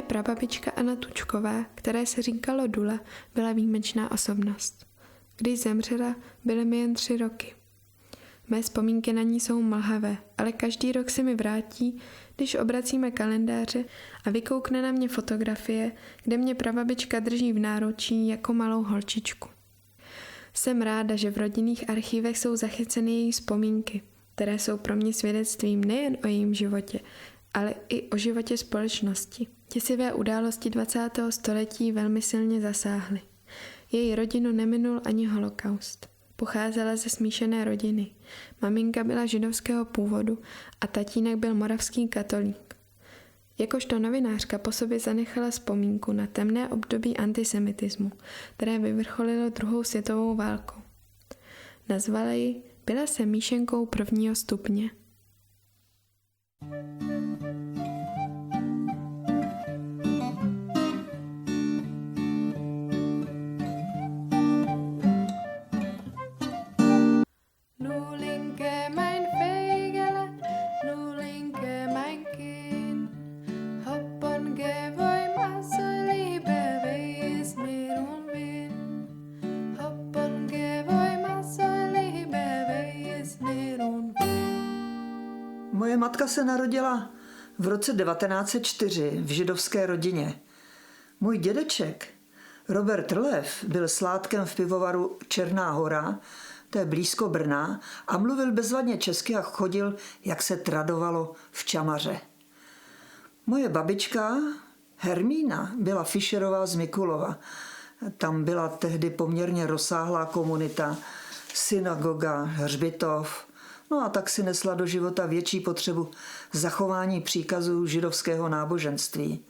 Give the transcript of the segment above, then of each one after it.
prababička Anna Tučková, které se říkalo Dula, byla výjimečná osobnost. Když zemřela, byly mi jen 3 roky. Mé vzpomínky na ní jsou mlhavé, ale každý rok se mi vrátí, když obracíme kalendáře a vykoukne na mě fotografie, kde mě prababička drží v náručí jako malou holčičku. Jsem ráda, že v rodinných archívech jsou zachyceny její vzpomínky, které jsou pro mě svědectvím nejen o jejím životě, ale i o životě společnosti. Děsivé události 20. století velmi silně zasáhly. Její rodinu neminul ani holokaust. Pocházela ze smíšené rodiny. Maminka byla židovského původu a tatínek byl moravský katolík. Jakožto novinářka po sobě zanechala vzpomínku na temné období antisemitismu, které vyvrcholilo 2. světovou válkou. Nazvala ji Byla jsem míšenkou 1. stupně. Moje matka se narodila v roce 1904 v židovské rodině. Můj dědeček, Robert Rlev, byl sládkem v pivovaru Černá Hora, to je blízko Brna, a mluvil bezvadně česky a chodil, jak se tradovalo, v čamaře. Moje babička Hermína byla Fischerová z Mikulova. Tam byla tehdy poměrně rozsáhlá komunita, synagoga, hřbitov. No a tak si nesla do života větší potřebu zachování příkazů židovského náboženství.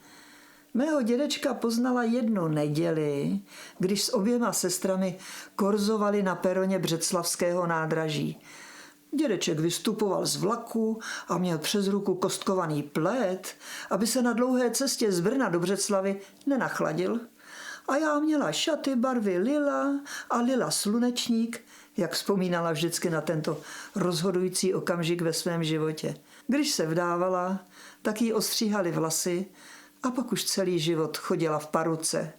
Mého dědečka poznala jednu neděli, když s oběma sestrami korzovali na peroně Břeclavského nádraží. Dědeček vystupoval z vlaku a měl přes ruku kostkovaný plét, aby se na dlouhé cestě z Brna do Břeclavy nenachladil. A já měla šaty barvy lila a lila slunečník, jak vzpomínala vždycky na tento rozhodující okamžik ve svém životě. Když se vdávala, tak jí ostříhali vlasy a pak už celý život chodila v paruce.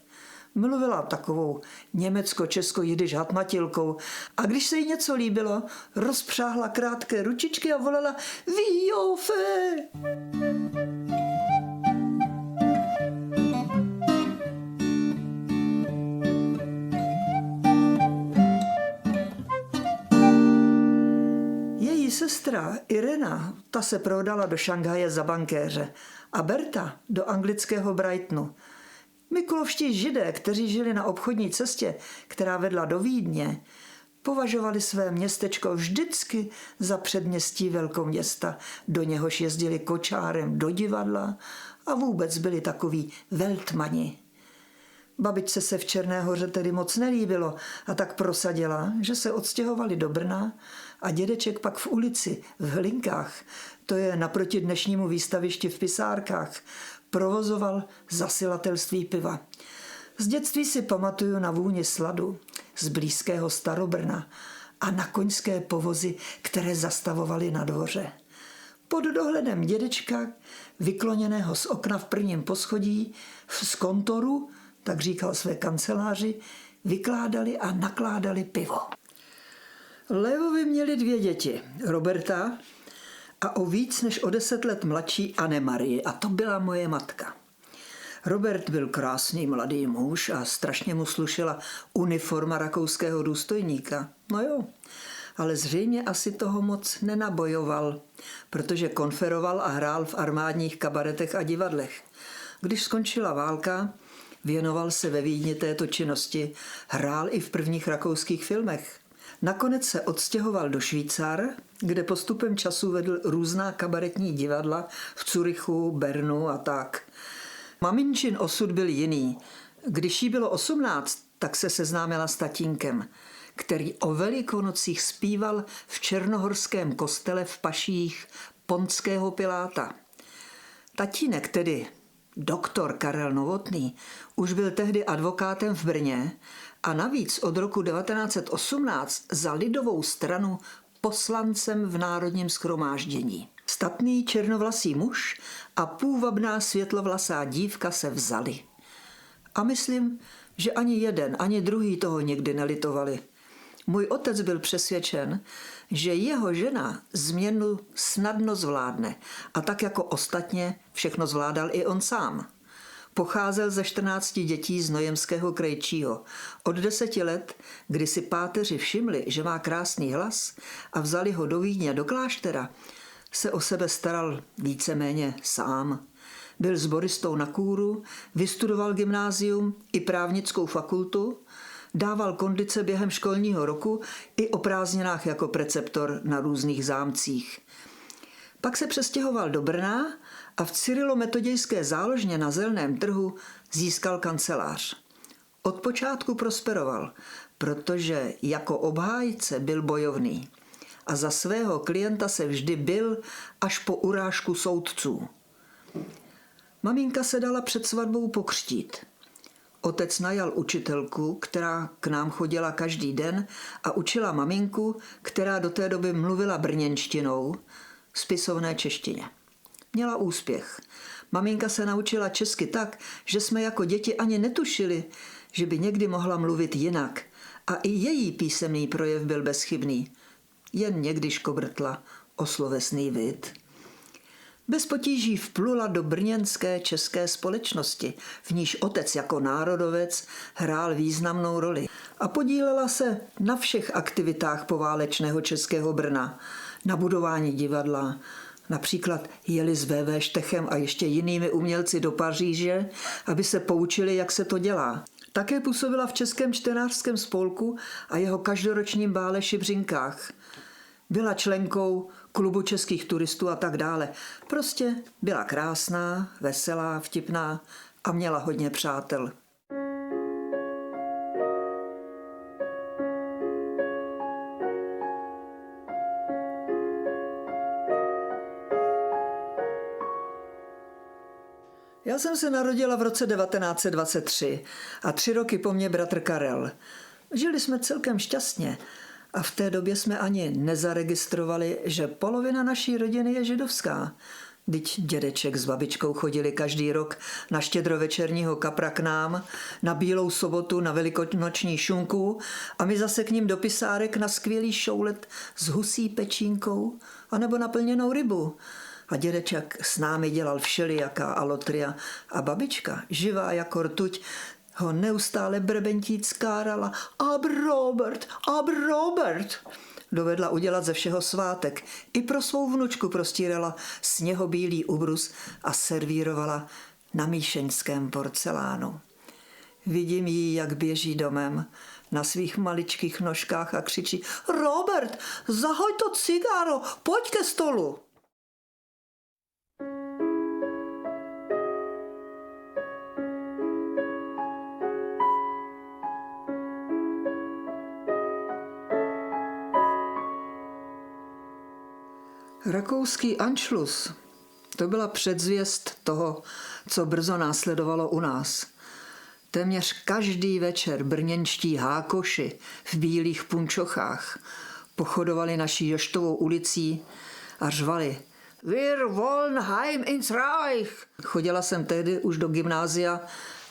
Mluvila takovou německo-česko-jidiš hatmatilkou a když se jí něco líbilo, rozpřáhla krátké ručičky a volala Výjofe! Sestra Irena, ta se prodala do Šanghaje za bankéře a Berta do anglického Brightonu. Mikulovští židé, kteří žili na obchodní cestě, která vedla do Vídně, považovali své městečko vždycky za předměstí velkoměsta, do něhož jezdili kočárem do divadla a vůbec byli takoví veltmani. Babičce se v Černé Hoře tedy moc nelíbilo a tak prosadila, že se odstěhovali do Brna a dědeček pak v ulici v Hlinkách, to je naproti dnešnímu výstavišti v Pisárkách, provozoval zasilatelství piva. Z dětství si pamatuju na vůni sladu z blízkého Starobrna a na koňské povozy, které zastavovaly na dvoře. Pod dohledem dědečka, vykloněného z okna v prvním poschodí, z kontoru, tak říkal své kanceláři, vykládali a nakládali pivo. Levovi měli 2 děti, Roberta a o víc než o 10 let mladší Anne-Marie, a to byla moje matka. Robert byl krásný mladý muž a strašně mu slušela uniforma rakouského důstojníka. No jo, ale zřejmě asi toho moc nenabojoval, protože konferoval a hrál v armádních kabaretech a divadlech. Když skončila válka, věnoval se ve Vídni této činnosti, hrál i v prvních rakouských filmech. Nakonec se odstěhoval do Švýcar, kde postupem času vedl různá kabaretní divadla v Curychu, Bernu a tak. Maminčin osud byl jiný. Když jí bylo 18, tak se seznámila s tatínkem, který o Velikonocích zpíval v černohorském kostele v Paších Pontského Piláta. Tatínek, tedy doktor Karel Novotný, už byl tehdy advokátem v Brně a navíc od roku 1918 za lidovou stranu poslancem v Národním shromáždění. Statný černovlasý muž a půvabná světlovlasá dívka se vzali. A myslím, že ani jeden, ani druhý toho nikdy nelitovali. Můj otec byl přesvědčen, že jeho žena změnu snadno zvládne a tak jako ostatně všechno zvládal i on sám. Pocházel ze 14 dětí z Nojemského krejčího. Od 10 let, kdy si páteři všimli, že má krásný hlas a vzali ho do Vídně do kláštera, se o sebe staral víceméně sám. Byl sboristou na kůru, vystudoval gymnázium i právnickou fakultu, dával kondice během školního roku i o prázdninách jako preceptor na různých zámcích. Pak se přestěhoval do Brna a v Cyrilo-metodějské záložně na Zelném trhu získal kancelář. Od počátku prosperoval, protože jako obhájce byl bojovný a za svého klienta se vždy bil až po urážku soudců. Maminka se dala před svatbou pokřtít. Otec najal učitelku, která k nám chodila každý den a učila maminku, která do té doby mluvila brněnštinou, spisovné češtině. Měla úspěch. Maminka se naučila česky tak, že jsme jako děti ani netušili, že by někdy mohla mluvit jinak. A i její písemný projev byl bezchybný. Jen někdy škobrtla o slovesný vid. Bez potíží vplula do brněnské české společnosti, v níž otec jako národovec hrál významnou roli a podílela se na všech aktivitách poválečného českého Brna, na budování divadla. Například jeli s V.V. Štechem a ještě jinými umělci do Paříže, aby se poučili, jak se to dělá. Také působila v Českém čtenářském spolku a jeho každoročním bále Šibřinkách. Byla členkou klubu českých turistů a tak dále. Prostě byla krásná, veselá, vtipná a měla hodně přátel. Já jsem se narodila v roce 1923 a 3 roky po mně bratr Karel. Žili jsme celkem šťastně a v té době jsme ani nezaregistrovali, že polovina naší rodiny je židovská. Vždyť dědeček s babičkou chodili každý rok na štědrovečerního kapra k nám, na Bílou sobotu, na velikonoční šunku a my zase k ním do pisárek na skvělý šoulet s husí pečínkou anebo naplněnou rybu. A dědeček s námi dělal všelijaká alotria a babička, živá jako rtuť, ho neustále brbentít skárala. Ab Robert! Dovedla udělat ze všeho svátek. I pro svou vnučku prostírala sněhobílý ubrus a servírovala na míšeňském porcelánu. Vidím ji, jak běží domem na svých maličkých nožkách a křičí: Robert, zahoď to cigáro, pojď ke stolu! Rakouský Anschluss, to byla předzvěst toho, co brzo následovalo u nás. Téměř každý večer brněnští hákoši v bílých punčochách pochodovali naší Joštovou ulicí a řvali: Wir wollen heim ins Reich. Chodila jsem tehdy už do gymnázia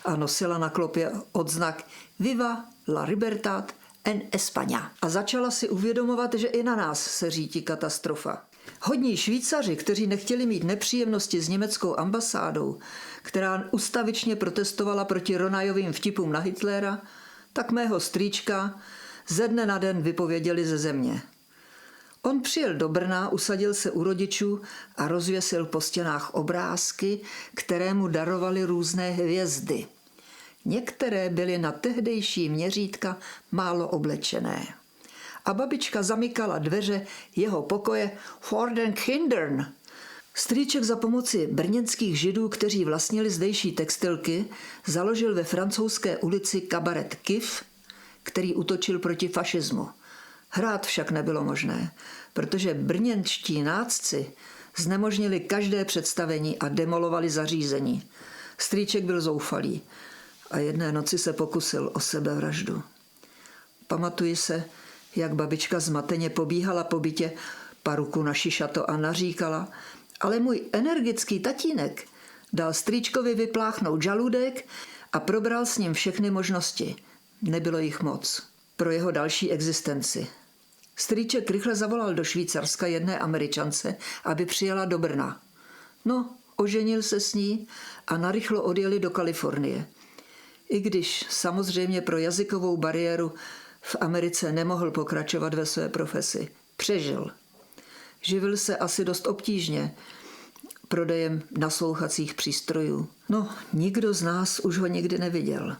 a nosila na klopě odznak Viva la Libertad en España. A začala si uvědomovat, že i na nás se řítí katastrofa. Hodní Švýcaři, kteří nechtěli mít nepříjemnosti s německou ambasádou, která ustavičně protestovala proti Ronajovým vtipům na Hitlera, tak mého strýčka ze dne na den vypověděli ze země. On přijel do Brna, usadil se u rodičů a rozvěsil po stěnách obrázky, které mu darovaly různé hvězdy. Některé byly na tehdejší měřítka málo oblečené. A babička zamykala dveře jeho pokoje for den Kindern. Strýček za pomoci brněnských židů, kteří vlastnili zdejší textilky, založil ve Francouzské ulici kabaret Kif, který útočil proti fašismu. Hrát však nebylo možné, protože brněnští nácci znemožnili každé představení a demolovali zařízení. Strýček byl zoufalý a jedné noci se pokusil o sebevraždu. Pamatuji se, jak babička zmateně pobíhala po bytě. paruku na šišato a naříkala, ale můj energický tatínek dal strýčkovi vypláchnout žaludek a probral s ním všechny možnosti. Nebylo jich moc pro jeho další existenci. Strýček rychle zavolal do Švýcarska jedné Američance, aby přijela do Brna. No, oženil se s ní a narychlo odjeli do Kalifornie. I když samozřejmě pro jazykovou bariéru v Americe nemohl pokračovat ve své profesi. Přežil. Živil se asi dost obtížně prodejem naslouchacích přístrojů. No, nikdo z nás už ho nikdy neviděl.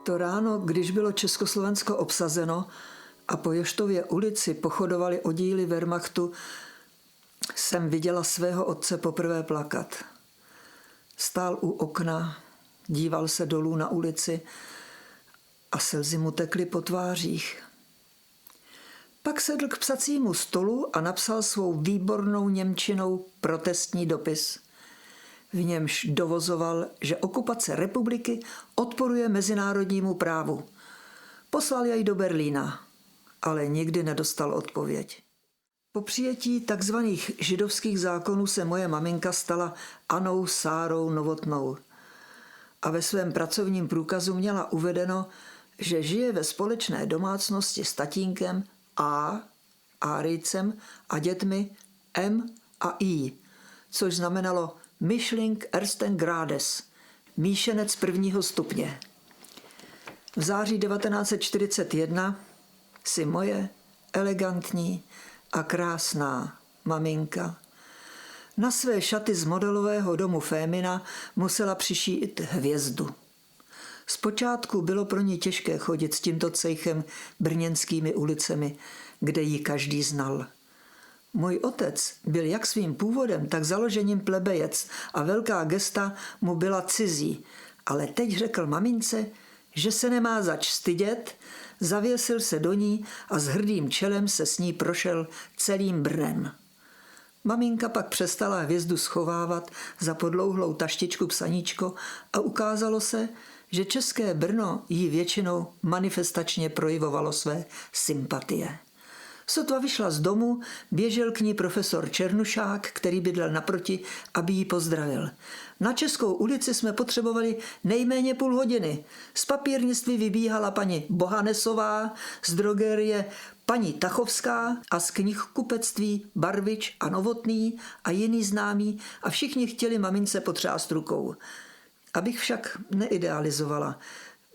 To ráno, když bylo Československo obsazeno a po Ještově ulici pochodovali oddíly Wehrmachtu, jsem viděla svého otce poprvé plakat. Stál u okna, díval se dolů na ulici a slzy mu tekly po tvářích. Pak sedl k psacímu stolu a napsal svou výbornou němčinou protestní dopis. V němž dovozoval, že okupace republiky odporuje mezinárodnímu právu. Poslal jej do Berlína, ale nikdy nedostal odpověď. Po přijetí takzvaných židovských zákonů se moje maminka stala Annou Sárou Novotnou a ve svém pracovním průkazu měla uvedeno, že žije ve společné domácnosti s tatínkem A, Árijcem a dětmi M a I, což znamenalo Mischling ersten Grades, míšenec prvního stupně. V září 1941 si moje elegantní a krásná maminka na své šaty z modelového domu Fémina musela přišít hvězdu. Zpočátku bylo pro ní těžké chodit s tímto cejchem brněnskými ulicemi, kde ji každý znal. Můj otec byl jak svým původem, tak založením plebejec a velká gesta mu byla cizí, ale teď řekl mamince, že se nemá zač stydět, zavěsil se do ní a s hrdým čelem se s ní prošel celým Brnem. Maminka pak přestala hvězdu schovávat za podlouhlou taštičku psaníčko a ukázalo se, že české Brno jí většinou manifestačně projevovalo své sympatie. Sotva vyšla z domu, běžel k ní profesor Černušák, který bydlel naproti, aby ji pozdravil. Na Českou ulici jsme potřebovali nejméně půl hodiny. Z papírnictví vybíhala paní Bohanesová, z drogerie paní Tachovská a z knihkupectví Barvič a Novotný a jiný známí a všichni chtěli mamince potřást rukou. Abych však neidealizovala,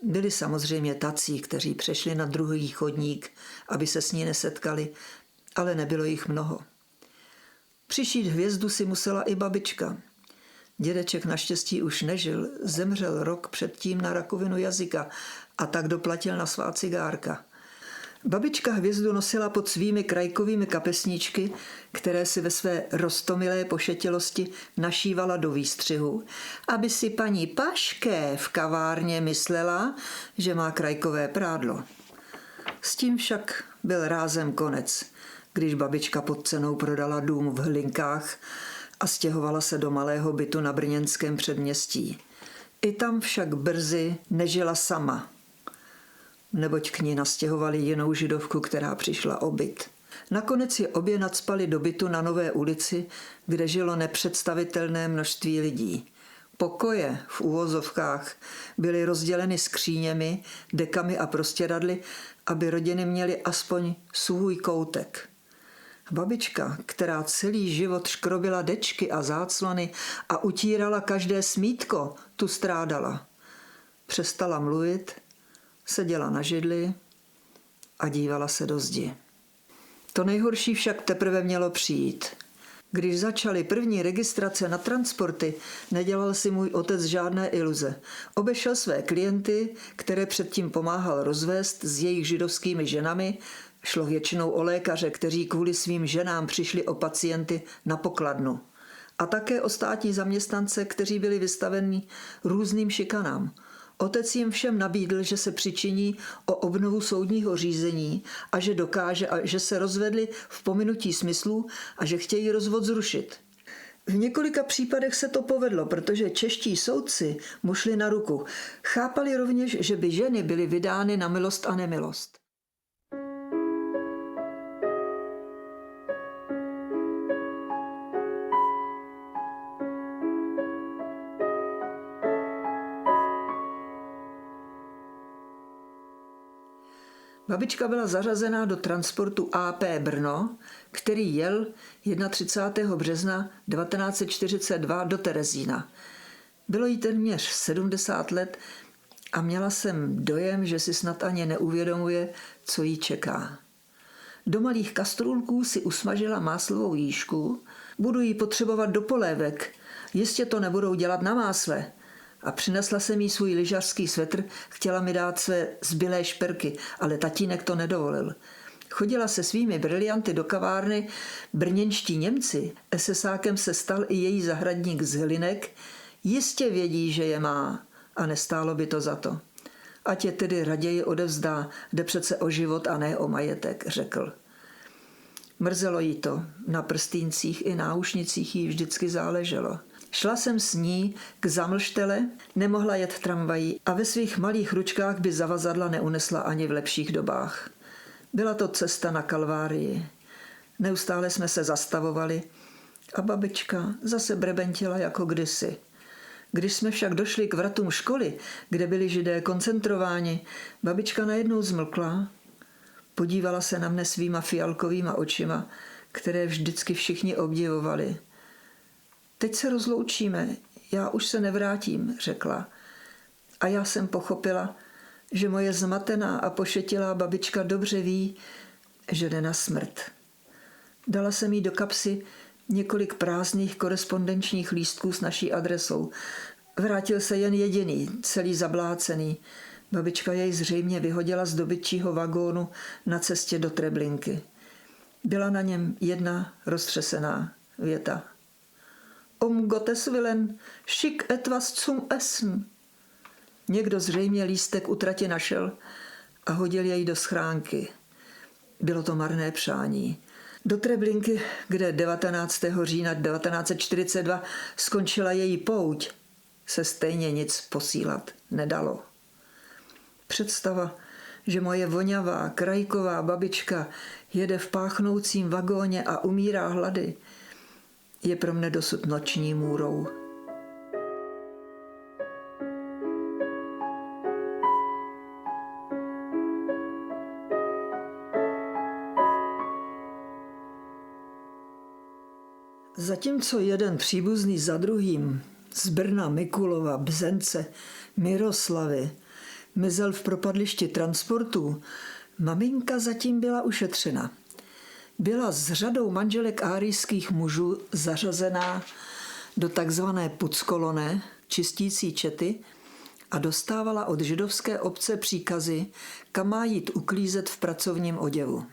byli samozřejmě tací, kteří přešli na druhý chodník, aby se s ní nesetkali, ale nebylo jich mnoho. Přišít hvězdu si musela i babička. Dědeček naštěstí už nežil, zemřel rok předtím na rakovinu jazyka a tak doplatil na svá cigárka. Babička hvězdu nosila pod svými krajkovými kapesníčky, které si ve své roztomilé pošetělosti našívala do výstřihu, aby si paní Pašké v kavárně myslela, že má krajkové prádlo. S tím však byl rázem konec, když babička pod cenou prodala dům v Hlinkách a stěhovala se do malého bytu na brněnském předměstí. I tam však brzy nežila sama, neboť k ní nastěhovali jinou židovku, která přišla o byt. Nakonec je obě nacpali do bytu na Nové ulici, kde žilo nepředstavitelné množství lidí. Pokoje v uvozovkách byly rozděleny skříněmi, dekami a prostěradly, aby rodiny měly aspoň svůj koutek. Babička, která celý život škrobila dečky a záclony a utírala každé smítko, tu strádala. Přestala mluvit, seděla na židli a dívala se do zdi. To nejhorší však teprve mělo přijít. Když začaly první registrace na transporty, nedělal si můj otec žádné iluze. Obešel své klienty, které předtím pomáhal rozvést s jejich židovskými ženami. Šlo většinou o lékaře, kteří kvůli svým ženám přišli o pacienty na pokladnu. A také o státní zaměstnance, kteří byli vystaveni různým šikanám. Otec jim všem nabídl, že se přičiní o obnovu soudního řízení a že dokáže, a že se rozvedli v pominutí smyslů a že chtějí rozvod zrušit. V několika případech se to povedlo, protože čeští soudci mu šli na ruku. Chápali rovněž, že by ženy byly vydány na milost a nemilost. Babička byla zařazená do transportu AP Brno, který jel 31. března 1942 do Terezína. Bylo jí téměř 70 let a měla jsem dojem, že si snad ani neuvědomuje, co jí čeká. Do malých kastrůlků si usmažila máslovou jížku. Budu jí potřebovat do polévek. Jistě to nebudou dělat na másle. A přinesla jsem jí svůj lyžařský svetr, chtěla mi dát své zbylé šperky, ale tatínek to nedovolil. Chodila se svými brilianty do kavárny brněnští Němci, SSákem se stal i její zahradník z Hlinek, jistě vědí, že je má a nestálo by to za to. Ať je tedy raději odevzdá, jde přece o život a ne o majetek, řekl. Mrzelo jí to, na prstýncích i náušnicích jí vždycky záleželo. Šla jsem s ní k Zamlštele, nemohla jet tramvají a ve svých malých ručkách by zavazadla neunesla ani v lepších dobách. Byla to cesta na Kalvárii. Neustále jsme se zastavovali a babička zase brebentila jako kdysi. Když jsme však došli k vratům školy, kde byli Židé koncentrováni, babička najednou zmlkla, podívala se na mne svýma fialkovýma očima, které vždycky všichni obdivovali. Teď se rozloučíme, já už se nevrátím, řekla. A já jsem pochopila, že moje zmatená a pošetilá babička dobře ví, že jde na smrt. Dala jsem jí do kapsy několik prázdných korespondenčních lístků s naší adresou. Vrátil se jen jediný, celý zablácený. Babička jej zřejmě vyhodila z dobytčího vagónu na cestě do Treblinky. Byla na něm jedna roztřesená věta. Gottes Willen, schick etwas zum Essen. Někdo zřejmě lístek u trati našel a hodil jej do schránky. Bylo to marné přání. Do Treblinky, kde 19. října 1942 skončila její pouť, se stejně nic posílat nedalo. Představa, že moje vonavá, krajková babička jede v páchnoucím vagóně a umírá hlady, je pro mne dosud noční můrou. Zatímco jeden příbuzný za druhým z Brna, Mikulova, Bzence, Miroslavy mizel v propadlišti transportů, maminka zatím byla ušetřena. Byla s řadou manželek árijských mužů zařazená do takzvané puckolone, čistící čety, a dostávala od židovské obce příkazy, kam má jít uklízet v pracovním oděvu.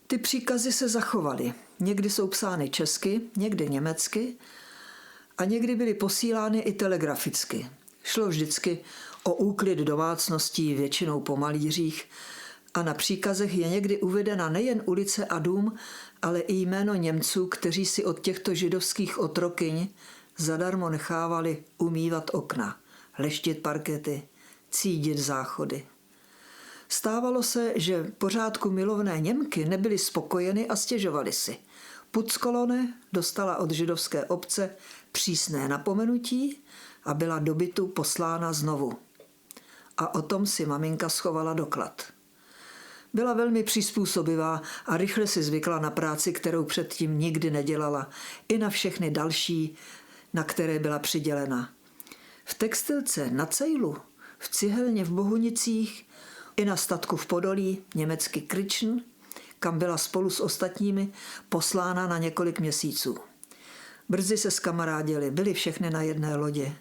Ty příkazy se zachovaly. Někdy jsou psány česky, někdy německy a někdy byly posílány i telegraficky. Šlo vždycky o úklid domácností, většinou po malířích, a na příkazech je někdy uvedena nejen ulice a dům, ale i jméno Němců, kteří si od těchto židovských otrokyň zadarmo nechávali umývat okna, leštit parkety, cídit záchody. Stávalo se, že pořádku milovné Němky nebyly spokojeny a stěžovaly si. Puckolone dostala od židovské obce přísné napomenutí a byla do bytu poslána znovu. A o tom si maminka schovala doklad. Byla velmi přizpůsobivá a rychle si zvykla na práci, kterou předtím nikdy nedělala, i na všechny další, na které byla přidělena. V textilce na Cejlu, v cihelně v Bohunicích, i na statku v Podolí, německy Kričn, kam byla spolu s ostatními poslána na několik měsíců. Brzy se skamarádili, byli všechny na jedné lodě.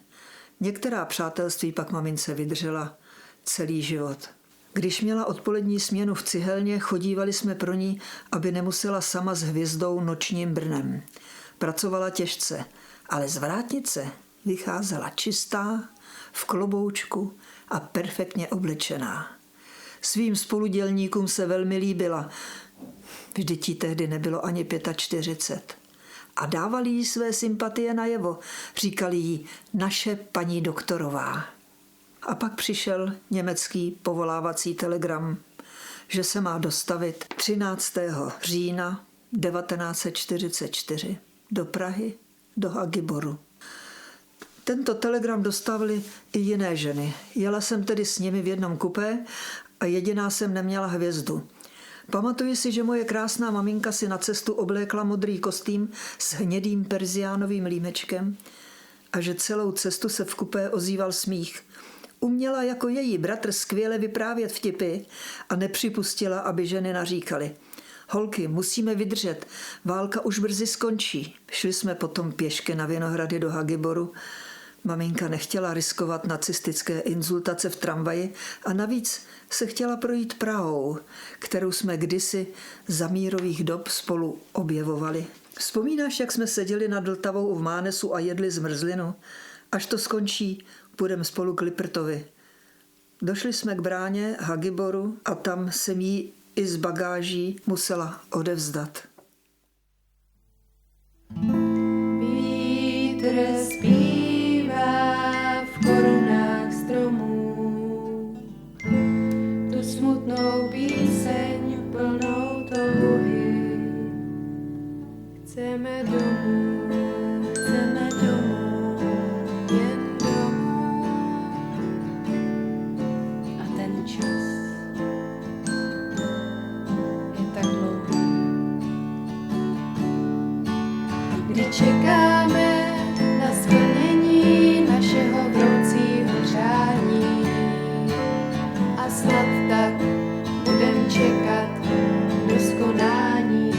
Některá přátelství pak mamince vydržela celý život. Když měla odpolední směnu v cihelně, chodívali jsme pro ní, aby nemusela sama s hvězdou nočním Brnem. Pracovala těžce, ale z vrátnice vycházela čistá, v kloboučku a perfektně oblečená. Svým spoludělníkům se velmi líbila. Vždyť jí tehdy nebylo ani 45. A dávali jí své sympatie najevo. Říkali jí naše paní doktorová. A pak přišel německý povolávací telegram, že se má dostavit 13. října 1944 do Prahy, do Hagiboru. Tento telegram dostávali i jiné ženy. Jela jsem tedy s nimi v jednom kupé a jediná jsem neměla hvězdu. Pamatuji si, že moje krásná maminka si na cestu oblékla modrý kostým s hnědým perziánovým límečkem a že celou cestu se v kupé ozýval smích. Uměla jako její bratr skvěle vyprávět vtipy a nepřipustila, aby ženy naříkaly. Holky, musíme vydržet, válka už brzy skončí. Šli jsme potom pěšky na Vinohrady do Hagiboru. Maminka nechtěla riskovat nacistické insultace v tramvaji a navíc se chtěla projít Prahou, kterou jsme kdysi za mírových dob spolu objevovali. Vzpomínáš, jak jsme seděli nad Vltavou v Mánesu a jedli zmrzlinu? Až to skončí, půjdeme spolu k Lipertovi. Došli jsme k bráně Hagiboru a tam jsem jí i z bagáží musela odevzdat. Vítr zpívá v korunách stromů tu smutnou píseň plnou touhy. Chceme domů, jen domů. A ten čas je tak dlouhý, kdy čekáme na splnění našeho vroucího přání a snad tak budem čekat do skonání.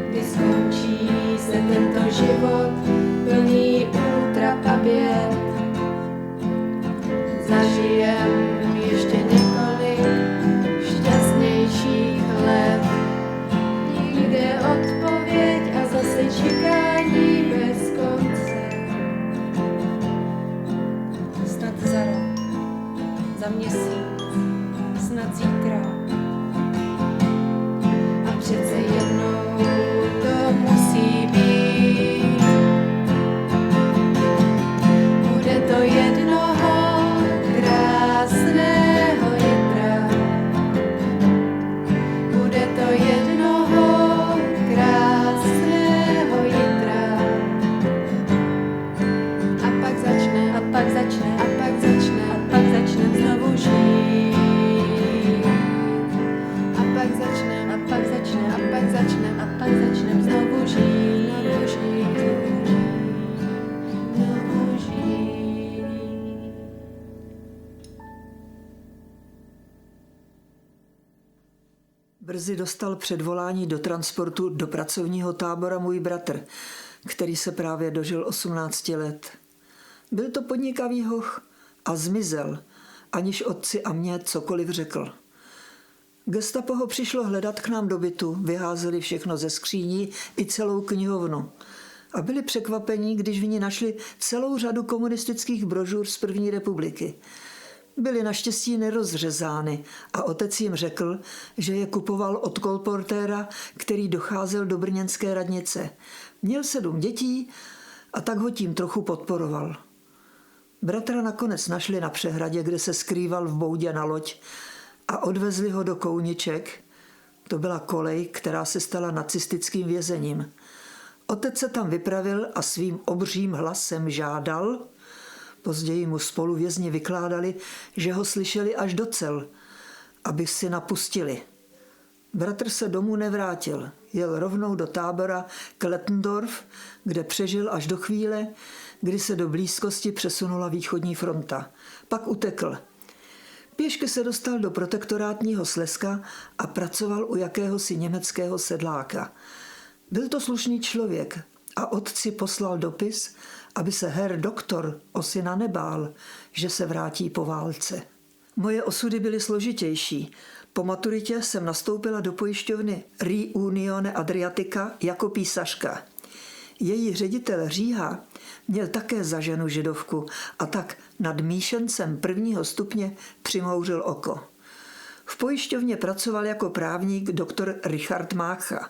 Kdy skončí se tento život plný útrap a běd, zažijem ještě několik šťastnějších let. Nikde odpověď a zase čekání bez konce. Snad za rok, za měsíc, snad zítra. A přece jednou to musí být. Bude to jednoho krásného jitra. Bude to jednoho krásného jitra. A pak začne znovu žít. A pak začne znovu žít. Brzy dostal předvolání do transportu do pracovního tábora můj bratr, který se právě dožil 18 let. Byl to podnikavý hoch a zmizel, aniž otci a mně cokoliv řekl. Gestapo ho přišlo hledat k nám do bytu, vyházeli všechno ze skříní i celou knihovnu. A byli překvapení, když v ní našli celou řadu komunistických brožur z první republiky. Byly naštěstí nerozřezány a otec jim řekl, že je kupoval od kolportéra, který docházel do brněnské radnice. Měl 7 dětí a tak ho tím trochu podporoval. Bratra nakonec našli na přehradě, kde se skrýval v boudě na loď, a odvezli ho do Kouniček. To byla kolej, která se stala nacistickým vězením. Otec se tam vypravil a svým obřím hlasem žádal. Později mu spoluvězni vykládali, že ho slyšeli až do cel, aby si napustili. Bratr se domů nevrátil, jel rovnou do tábora Klettendorf, kde přežil až do chvíle, kdy se do blízkosti přesunula východní fronta. Pak utekl. Pěšky se dostal do protektorátního Slezska a pracoval u jakéhosi německého sedláka. Byl to slušný člověk a otci poslal dopis, aby se herr doktor o syna nebál, že se vrátí po válce. Moje osudy byly složitější. Po maturitě jsem nastoupila do pojišťovny Riunione Adriatica jako písařka. Její ředitel Říha měl také za ženu židovku a tak nad míšencem 1. stupně přimhouřil oko. V pojišťovně pracoval jako právník doktor Richard Mácha.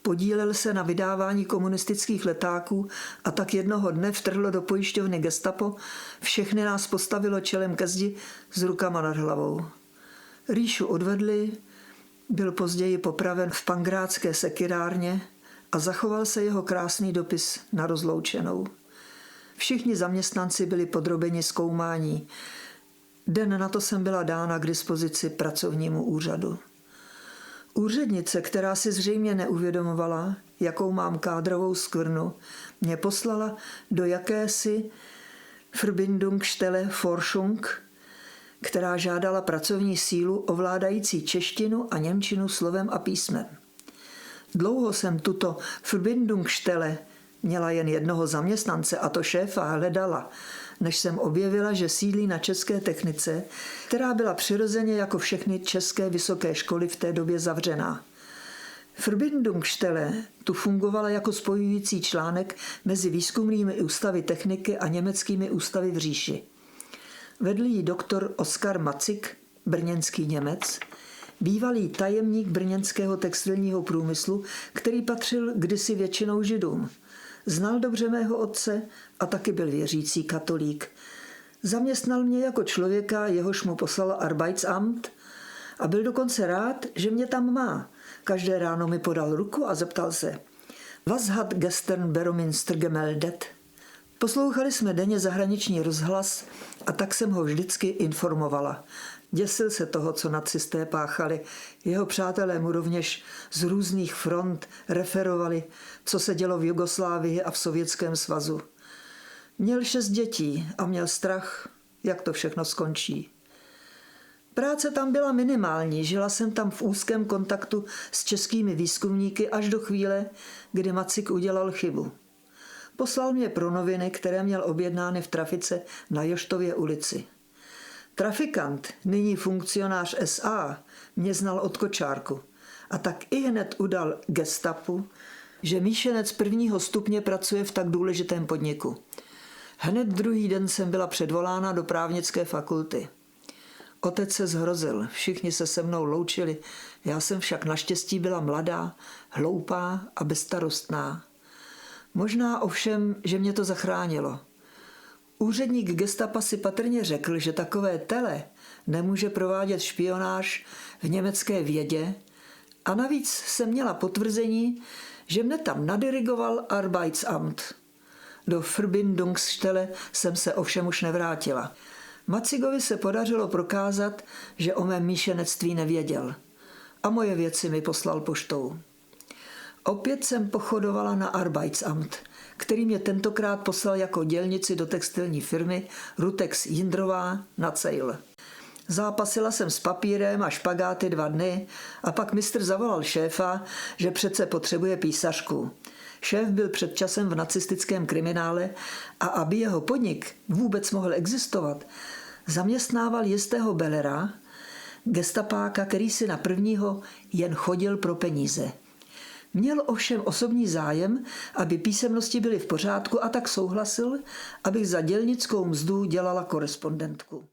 Podílel se na vydávání komunistických letáků a tak jednoho dne vtrhlo do pojišťovny gestapo, všechny nás postavilo čelem ke zdi s rukama nad hlavou. Ríšu odvedli, byl později popraven v pangrátské sekirárně a zachoval se jeho krásný dopis na rozloučenou. Všichni zaměstnanci byli podrobeni zkoumání. Den na to jsem byla dána k dispozici pracovnímu úřadu. Úřednice, která si zřejmě neuvědomovala, jakou mám kádrovou skvrnu, mě poslala do jakési Verbindungsstelle Forschung, která žádala pracovní sílu ovládající češtinu a němčinu slovem a písmem. Dlouho jsem tuto Verbindungsstelle měla jen jednoho zaměstnance, a to šéfa, hledala, než jsem objevila, že sídlí na české technice, která byla přirozeně jako všechny české vysoké školy v té době zavřená. Verbindungsstelle tu fungovala jako spojující článek mezi výzkumnými ústavy techniky a německými ústavy v říši. Vedl jí doktor Oskar Macik, brněnský Němec, bývalý tajemník brněnského textilního průmyslu, který patřil kdysi většinou Židům. Znal dobře mého otce a taky byl věřící katolík. Zaměstnal mě jako člověka, jehož mu poslal Arbeitsamt, a byl dokonce rád, že mě tam má. Každé ráno mi podal ruku a zeptal se: Was hat gestern Berominster gemeldet? Poslouchali jsme denně zahraniční rozhlas a tak jsem ho vždycky informovala. Děsil se toho, co nacisté páchali. Jeho přátelé mu rovněž z různých front referovali, co se dělo v Jugoslávii a v Sovětském svazu. Měl 6 dětí a měl strach, jak to všechno skončí. Práce tam byla minimální, žila jsem tam v úzkém kontaktu s českými výzkumníky až do chvíle, kdy Macik udělal chybu. Poslal mě pro noviny, které měl objednány v trafice na Joštově ulici. Trafikant, nyní funkcionář SA, mě znal od kočárku a tak ihned udal gestapu, že míšenec 1. stupně pracuje v tak důležitém podniku. Hned druhý den jsem byla předvolána do právnické fakulty. Otec se zhrozil, všichni se se mnou loučili, já jsem však naštěstí byla mladá, hloupá a bezstarostná. Možná ovšem, že mě to zachránilo. Úředník gestapa si patrně řekl, že takové tele nemůže provádět špionáž v německé vědě a navíc jsem měla potvrzení, že mne tam nadirigoval Arbeitsamt. Do Verbindungsstelle jsem se ovšem už nevrátila. Macigovi se podařilo prokázat, že o mém míšenectví nevěděl a moje věci mi poslal poštou. Opět jsem pochodovala na Arbeitsamt, který mě tentokrát poslal jako dělnici do textilní firmy Rutex Jindrová na Cejl. Zápasila jsem s papírem a špagáty 2 dny a pak mistr zavolal šéfa, že přece potřebuje písařku. Šéf byl před časem v nacistickém kriminále a aby jeho podnik vůbec mohl existovat, zaměstnával jistého Bellera, gestapáka, který si na prvního jen chodil pro peníze. Měl ovšem osobní zájem, aby písemnosti byly v pořádku, a tak souhlasil, abych za dělnickou mzdu dělala korespondentku.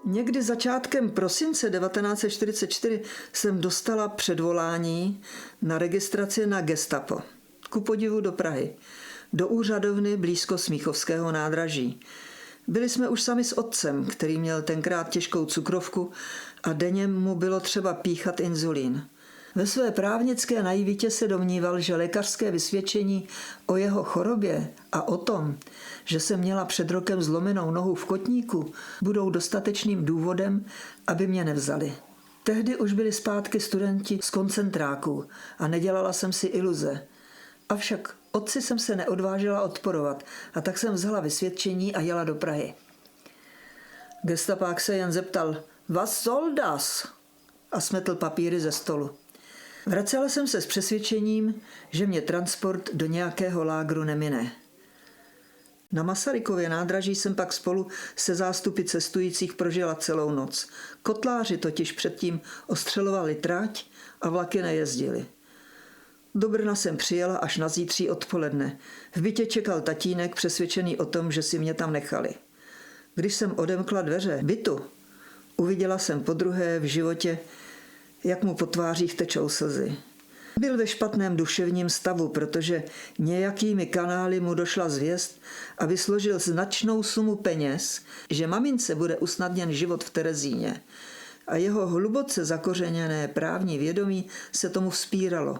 Někdy začátkem prosince 1944 jsem dostala předvolání na registraci na gestapo. Ku podivu do Prahy, do úřadovny blízko Smíchovského nádraží. Byli jsme už sami s otcem, který měl tenkrát těžkou cukrovku a denně mu bylo třeba píchat inzulín. Ve své právnické naivitě se domníval, že lékařské vysvědčení o jeho chorobě a o tom, že jsem měla před rokem zlomenou nohu v kotníku, budou dostatečným důvodem, aby mě nevzali. Tehdy už byli zpátky studenti z koncentráků a nedělala jsem si iluze. Avšak Otci jsem se neodvážila odporovat a tak jsem vzala vysvědčení a jela do Prahy. Gestapák se jen zeptal, was soll das? A smetl papíry ze stolu. Vracela jsem se s přesvědčením, že mě transport do nějakého lágru nemine. Na Masarykově nádraží jsem pak spolu se zástupy cestujících prožila celou noc. Kotláři totiž předtím ostřelovali trať a vlaky nejezdily. Do Brna jsem přijela až na zítří odpoledne. V bytě čekal tatínek, přesvědčený o tom, že si mě tam nechali. Když jsem odemkla dveře bytu, uviděla jsem podruhé v životě, jak mu po tvářích tečou slzy. Byl ve špatném duševním stavu, protože nějakými kanály mu došla zvěst, aby složil značnou sumu peněz, že mamince bude usnadněn život v Terezíně. A jeho hluboce zakořeněné právní vědomí se tomu vzpíralo.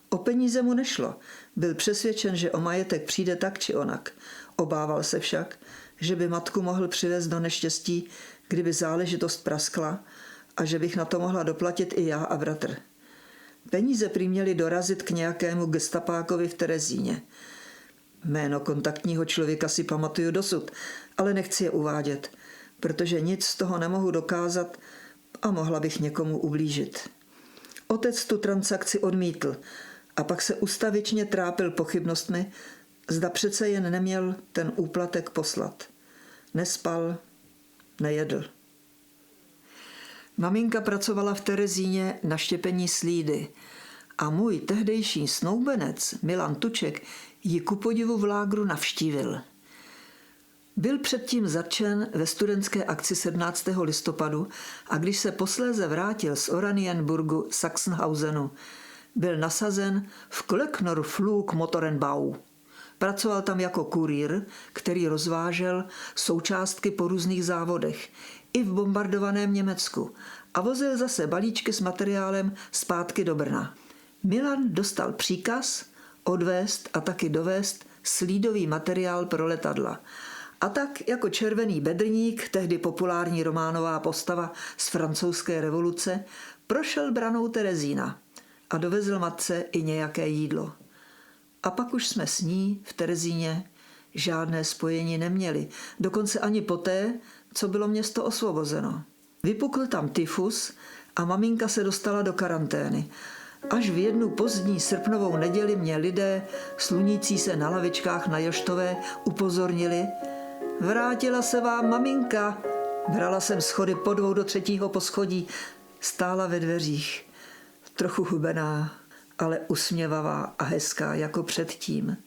O peníze mu nešlo. Byl přesvědčen, že o majetek přijde tak či onak. Obával se však, že by matku mohl přivést do neštěstí, kdyby záležitost praskla a že bych na to mohla doplatit i já a bratr. Peníze prý měly dorazit k nějakému gestapákovi v Terezíně. Jméno kontaktního člověka si pamatuju dosud, ale nechci je uvádět, protože nic z toho nemohu dokázat a mohla bych někomu ublížit. Otec tu transakci odmítl a pak se ustavičně trápil pochybnostmi, zda přece jen neměl ten úplatek poslat. Nespal, nejedl. Maminka pracovala v Terezíně na štěpení slídy a můj tehdejší snoubenec Milan Tuček ji ku podivu v lágru navštívil. Byl předtím zatčen ve studentské akci 17. listopadu a když se posléze vrátil z Oranienburgu Sachsenhausenu, byl nasazen v Klöckner Flugmotorenbau. Pracoval tam jako kurýr, který rozvážel součástky po různých závodech, i v bombardovaném Německu, a vozil zase balíčky s materiálem zpátky do Brna. Milan dostal příkaz odvést a taky dovést slídový materiál pro letadla. A tak jako červený bedrník, tehdy populární románová postava z francouzské revoluce, prošel branou Terezína a dovezl matce i nějaké jídlo. A pak už jsme s ní v Terezíně žádné spojení neměli, dokonce ani poté, co bylo město osvobozeno. Vypukl tam tyfus a maminka se dostala do karantény. Až v jednu pozdní srpnovou neděli mě lidé, slunící se na lavičkách na Joštové, upozornili: vrátila se vám maminka. Brala jsem schody po 2 do 3. poschodí, stála ve dveřích, trochu hubená, ale usměvavá a hezká jako předtím.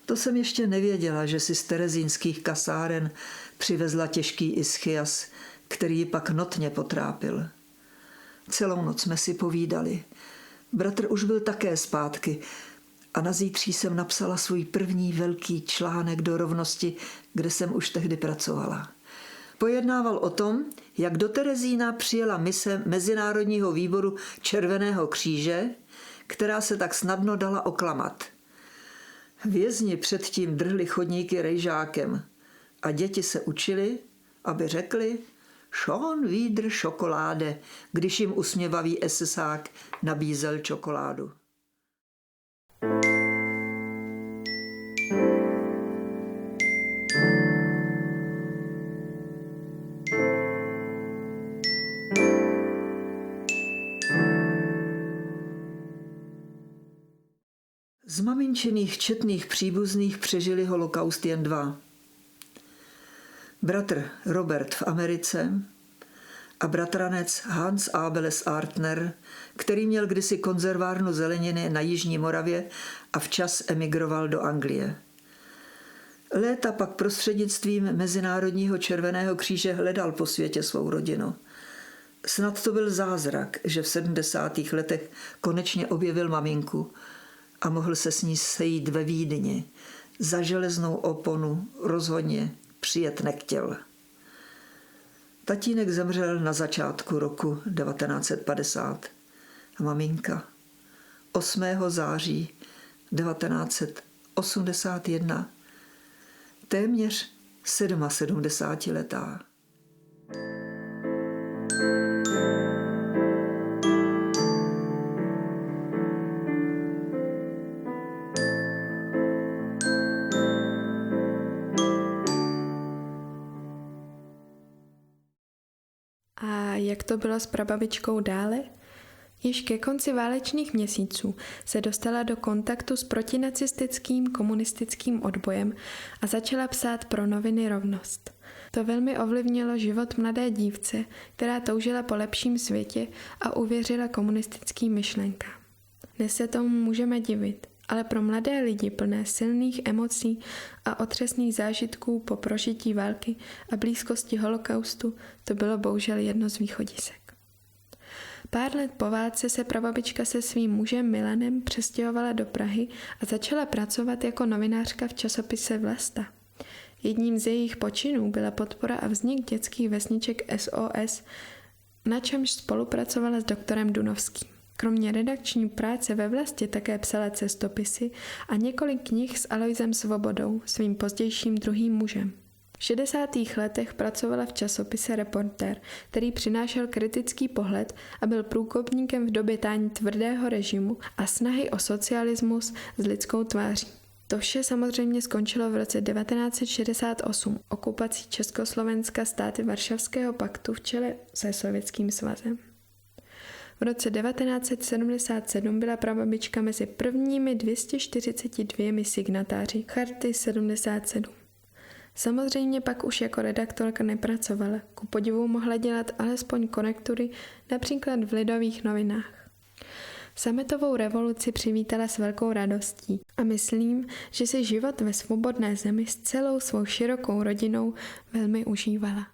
To jsem ještě nevěděla, že si z terezínských kasáren přivezla těžký ischias, který ji pak notně potrápil. Celou noc jsme si povídali. Bratr už byl také zpátky a na zítří jsem napsala svůj první velký článek do Rovnosti, kde jsem už tehdy pracovala. Pojednával o tom, jak do Terezína přijela mise Mezinárodního výboru Červeného kříže, která se tak snadno dala oklamat. Vězni předtím drhli chodníky rejžákem a děti se učili, aby řekli schon wieder Schokolade, když jim usměvavý esesák nabízel čokoládu. Z maminčiných četných příbuzných přežili holokaust jen 2. Bratr Robert v Americe a bratranec Hans Abeles Artner, který měl kdysi konzervárnu zeleniny na Jižní Moravě a včas emigroval do Anglie. Léta pak prostřednictvím Mezinárodního červeného kříže hledal po světě svou rodinu. Snad to byl zázrak, že v 70. letech konečně objevil maminku a mohl se s ní sejít ve Vídni. Za železnou oponu rozhodně přijet nechtěl. Tatínek zemřel na začátku roku 1950 a maminka 8. září 1981, téměř 77letá. to bylo s prababičkou dále? Již ke konci válečných měsíců se dostala do kontaktu s protinacistickým komunistickým odbojem a začala psát pro noviny Rovnost. To velmi ovlivnilo život mladé dívce, která toužila po lepším světě a uvěřila komunistickým myšlenkám. Dnes se tomu můžeme divit, ale pro mladé lidi plné silných emocí a otřesných zážitků po prožití války a blízkosti holokaustu to bylo bohužel jedno z východisek. Pár let po válce se prababička se svým mužem Milanem přestěhovala do Prahy a začala pracovat jako novinářka v časopise Vlasta. Jedním z jejich počinů byla podpora a vznik dětských vesniček SOS, na čemž spolupracovala s doktorem Dunovským. Kromě redakční práce ve Vlastě také psala cestopisy a několik knih s Alojzem Svobodou, svým pozdějším druhým mužem. V 60. letech pracovala v časopise Reportér, který přinášel kritický pohled a byl průkopníkem v době tání tvrdého režimu a snahy o socialismus s lidskou tváří. To vše samozřejmě skončilo v roce 1968 okupací Československa státy Varšavského paktu v čele se Sovětským svazem. V roce 1977 byla prababička mezi prvními 242 signatáři Charty 77. Samozřejmě pak už jako redaktorka nepracovala, ku podivu mohla dělat alespoň korektury například v Lidových novinách. Sametovou revoluci přivítala s velkou radostí a myslím, že si život ve svobodné zemi s celou svou širokou rodinou velmi užívala.